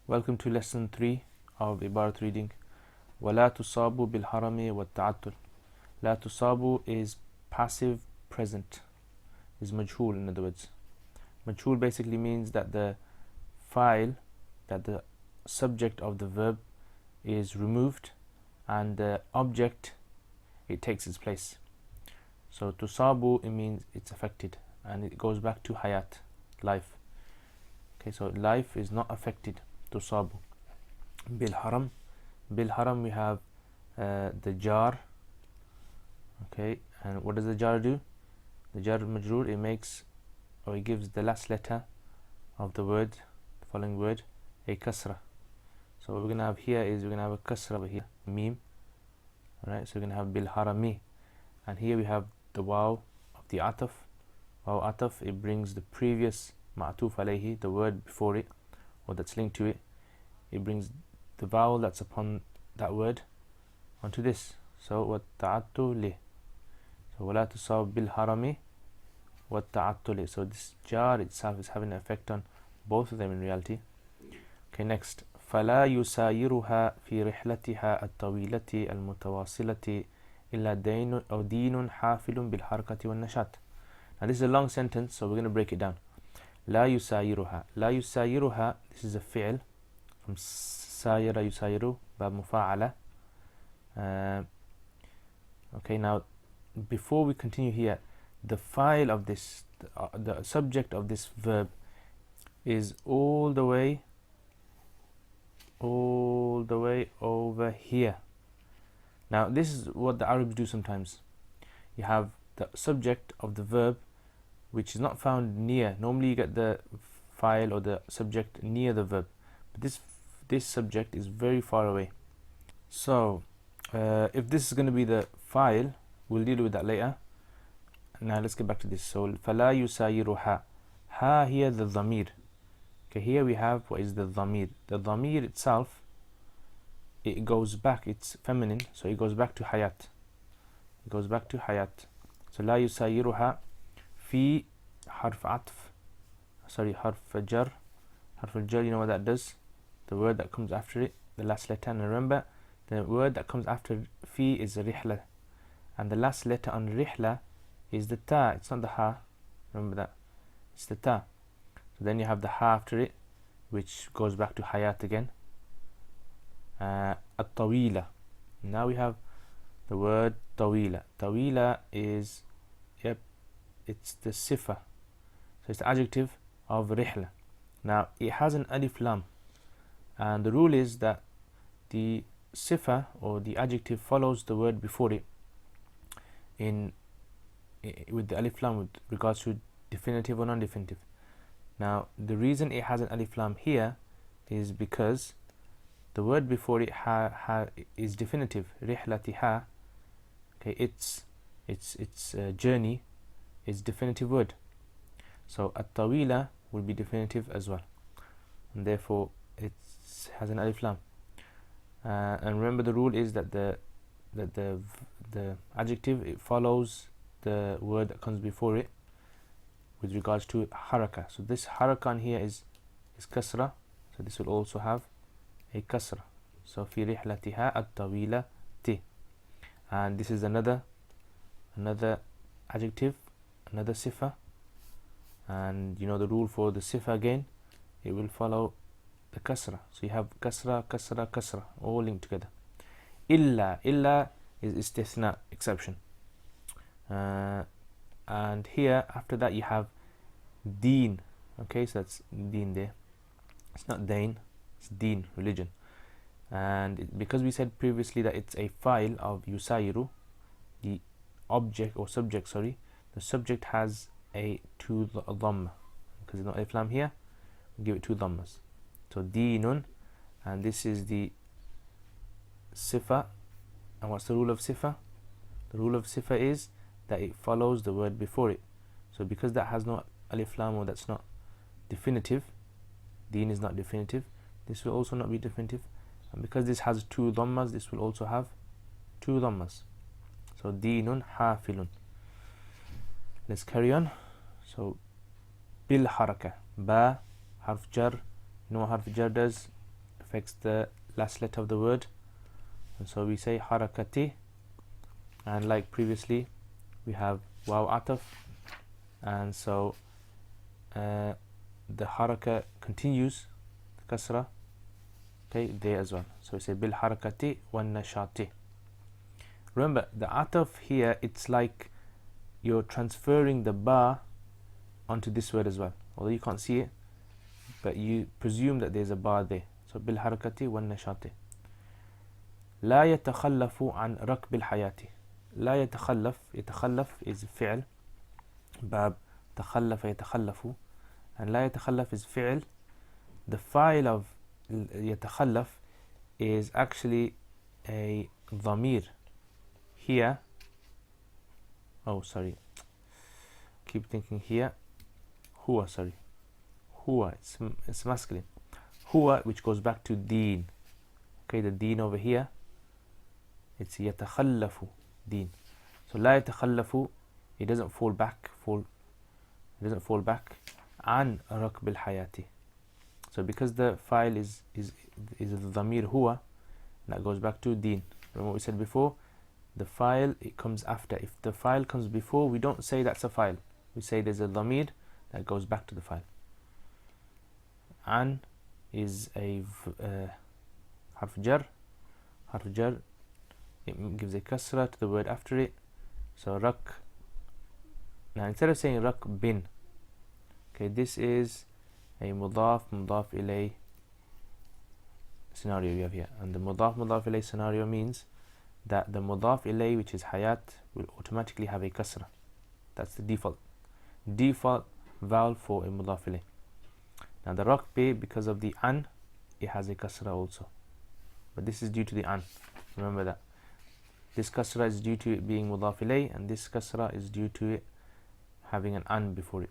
Welcome to lesson 3 of ibarat reading. وَلَا تُصَابُ بِالْحَرَمِ وَالتَّعَطُّلِ. La tusabu is passive present, is majhul in other words. Majhul basically means that the file, that the subject of the verb is removed and the object, it takes its place. So tusabu, it means it's affected and it goes back to hayat, life. Okay, so life is not affected. Tusabu. Bil haram. Bil haram we have the jar. Okay, and what does the jar do? The jar majroor, it makes, or it gives the last letter of the word, the following word, a kasra. So what we're going to have here is we're going to have a kasra over here, meme. Alright, so we're going to have bil harami. And here we have the waw of the ataf. Waw ataf, it brings the previous ma'tuf alayhi, the word before it, or that's linked to it. It brings the vowel that's upon that word onto this. So watta'attu li. So wala tusab bil harami watta'attu li. So this jar itself is having an effect on both of them in reality. Okay, next. فلا يسايرها في رحلتها الطويلة المتواصلة إلا دين أو دين حافل بالحركة والنشاط. Now this is a long sentence, so we're going to break it down. لا يسايرها. لا يسايرها, this is a fi'l from ساير يساير, باب مفاعلة. Okay, now before we continue here, the file of this, the subject of this verb is all the way over here. Now this is what the Arabs do sometimes. You have the subject of the verb which is not found near. Normally you get the file or the subject near the verb, but this subject is very far away. So if this is going to be the file, we'll deal with that later. Now let's get back to this. So فَلَا يُسَايِرُهَا. Ha here the dhamir. Okay, here we have what is the dhamir. The dhamir itself, it goes back, it's feminine, so it goes back to hayat. It goes back to hayat. So لا يسايرها في حرف عطف, sorry, حرف jar. حرف jar, you know what that does? The word that comes after it, the last letter. And remember, the word that comes after fi is rihla, and the last letter on rihla is the ta. It's not the ha. Remember that, it's the ta. So then you have the ha after it, which goes back to hayat again. At-tawila. Now we have the word tawila. Tawila is, yep, it's the sifa. So it's the adjective of rihla. Now it has an alif lam, and the rule is that the sifa or the adjective follows the word before it with the alif lam with regards to definitive or non-definitive. Now the reason it has an alif lam here is because the word before it is definitive. Rihlatiha. Okay, its journey is definitive word. So at-tawila will be definitive as well, and therefore it has an alif lam. And remember, the rule is that the adjective, it follows the word that comes before it with regards to haraka. So this haraka here is kasra, so this will also have a kasra. So fi rihlatiha at-tawilati. And this is another adjective, another sifa, and you know the rule for the sifa again, it will follow the kasra. So you have kasra, kasra, kasra, all linked together. Illa is istithna, exception. And here after that you have deen. Okay, so that's deen there. It's not dain, it's deen, religion. And because we said previously that it's a file of yusairu, the object or subject, sorry, the subject has a two dhamma. Because there's no alif lam here, we give it two dhammas. So deenun, and this is the sifa. And what's the rule of sifa? The rule of sifa is that it follows the word before it. So because that has no alif lam, or that's not definitive, deen is not definitive, this will also not be definitive. And because this has two dhammas, this will also have two dhammas. So deenun hafilun. Let's carry on. So bil haraka, ba harf jar. You know what harf jar does? affects the last letter of the word, and so we say harakati. And like previously, we have waw ataf, and so the haraka continues, the kasra, okay, there as well. So we say bil harakati wan nashati. Remember, the ataf here, it's like you're transferring the ba onto this word as well, although you can't see it, but you presume that there's a ba there. So bil harakati wan nashati. لا يتخلف عن ركب الحياة. لا يتخلف. يتخلف is فعل باب تخلف يتخلف, and لا يتخلف is فعل. The file of يتخلف is actually a ضمير here. Oh, sorry, keep thinking here. هو, sorry, هو, it's masculine. هو, which goes back to deen. Okay, the deen over here, it's يتخلف deen. So لا يتخلف, it doesn't fall back, عن ركب الحياة. So because the file is the ضمير هو, that goes back to deen. Remember what we said before, the file, it comes after. If the file comes before, we don't say that's a file, we say there's a ضمير that goes back to the file. عن is a harf jar. Harf jar, it gives a kasra to the word after it. So rak. Now instead of saying rak bin, okay, this is a mudaf ilay scenario you have here, and the mudaf ilay scenario means that the mudaf ilay, which is hayat, will automatically have a kasra. That's the default vowel for a mudaf ilay. Now the rak bi, because of the an, it has a kasra also, but this is due to the an. Remember that this kasra is due to it being mudaf ilay, and this kasra is due to it having an an before it.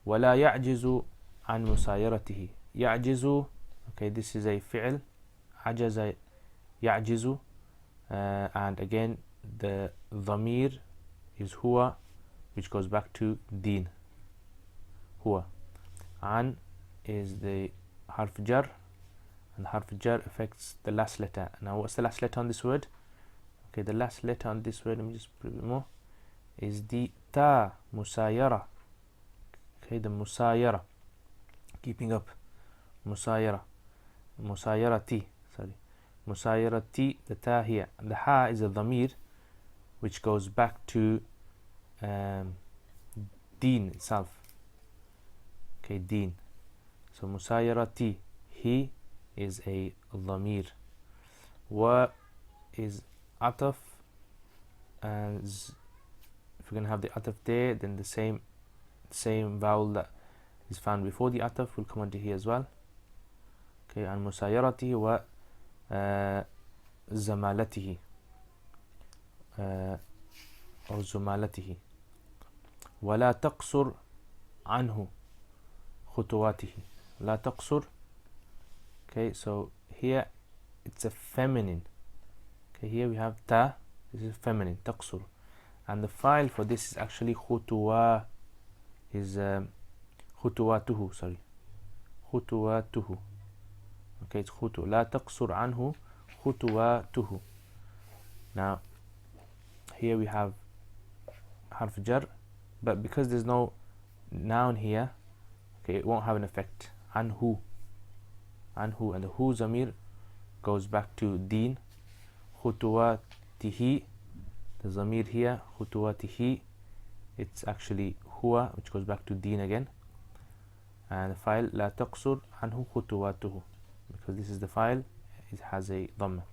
ولا يعجز عن مسايرته. يعجز, okay, this is a fi'l. عجز يعجز, and again the ضمير is huwa, which goes back to deen. Huwa. An is the harf jar, and harf jar affects the last letter. Now what's the last letter on this word? Okay, the last letter on this word, let me just put a bit more, is the ta, musayara. Okay, the musayara, keeping up, musayara, musayarati, sorry, musayarati, the ta here, and the ha is a dhamir which goes back to deen itself. Okay, deen. So musayarati, he is a dhamir. Wa is ataf, and if we're going to have the ataf there, then the same vowel that is found before the ataf will come onto here as well. Okay, and musayarati wa zamalatihi, or zumalatihi. ولا تقصر عنه خطواته. لا تقصر. Okay, so here it's a feminine. Okay, here we have ta, this is feminine, taqsur, and the file for this is actually khutuwa, is khutuwatuhu, sorry, khutuwatuhu. Okay, it's khutu. La taqsur anhu khutuwatuhu. Now here we have harf jar, but because there's no noun here, okay, it won't have an effect. Anhu, and the hu zamir goes back to deen. Khutuwatihi, the zamir here, khutuwatihi, it's actually huwa, which goes back to deen again. And the file la taqsur anhu khutuwatuhu, because this is the file, it has a dhamma.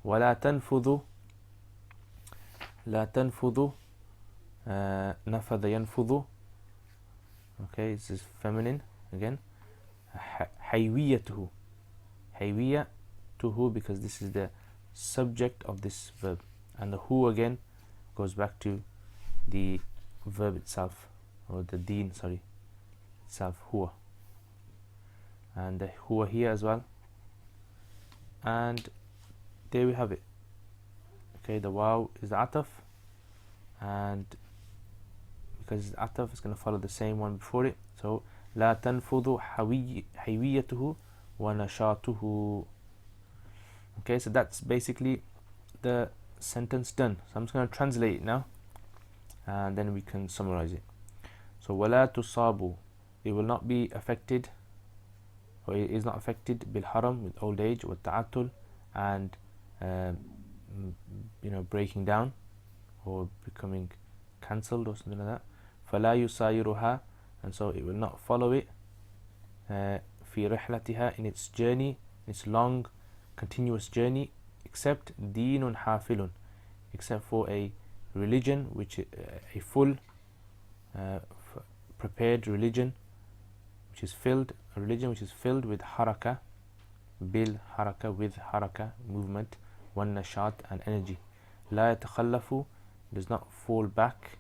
ولا تنفذ. لا تنفذ, نفذ ينفذ. Okay, this is feminine again. حيويته. حيويته, because this is the subject of this verb, and the who again goes back to the verb itself, or the deen, sorry, itself, huwa, and the huwa here as well. And there we have it. Okay, the waw is the ataf, and because it's ataf, it's going to follow the same one before it. So لا تنفذ حيويته ونشاطه. Okay, so that's basically the sentence done. So I'm just going to translate it now, and then we can summarize it. So ولا تصاب, it will not be affected, or it is not affected بالحرم, with old age, والتعتل, and breaking down or becoming cancelled or something like that. فلا يسايرها, and so it will not follow it في رحلتها, in its journey, its long continuous journey, except دين حافل, except for a religion which a full prepared religion which is filled, a religion which is filled with haraka, bil haraka, with haraka, movement, wan nashat, and energy. لا يتخلف, does not fall back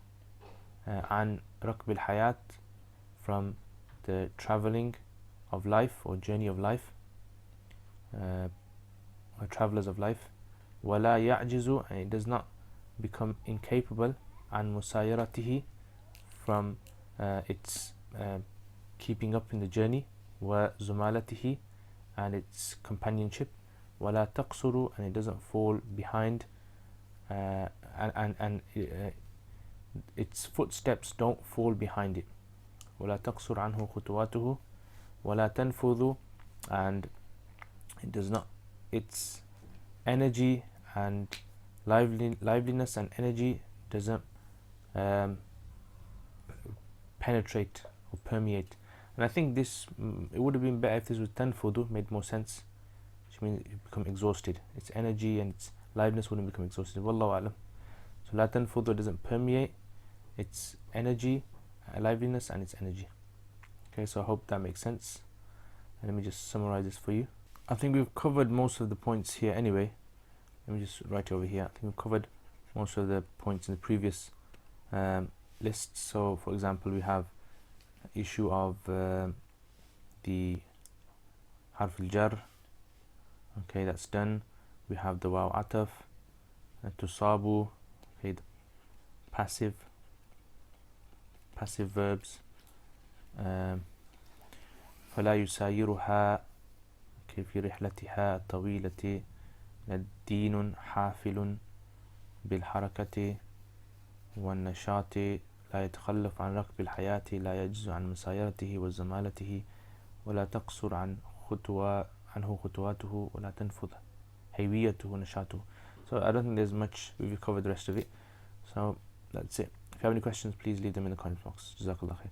عن ركب الحياة, from the traveling of life or journey of life, or travelers of life. ولا يعجز, and it does not become incapable عن مسايرته, from its keeping up in the journey, وزمالته, and its companionship. ولا تقصر, and it doesn't fall behind, and its footsteps don't fall behind it. ولا تقصر عنه خطواته. ولا تنفذ, and it does not, its energy and liveliness and energy doesn't penetrate or permeate. And I think this, it would have been better if this was tanfudu, made more sense, which means it become exhausted. Its energy and its liveliness wouldn't become exhausted. Wallahu alam. So la tanfudu doesn't permeate its energy, liveliness, and its energy. Okay, so I hope that makes sense. And let me just summarize this for you. I think we've covered most of the points here anyway. Let me just write it over here. I think we've covered most of the points in the previous list. So for example, we have issue of the harf al-jar. Okay, that's done. We have the waw ataf, tusabu, okay, the passive verbs. فلا يسايرها, okay, في رحلتها الطويلة دين حافل بالحركة والنشاط لا يتخلف عن ركب الحياة لا يجز عن مسايرته وزمالته ولا تقصر عنه خطواته ولا تنفذ حيويته ونشاطه. So I don't think there's much, we've covered the rest of it. So that's it. If you have any questions, please leave them in the comment box. Jazakallah khair.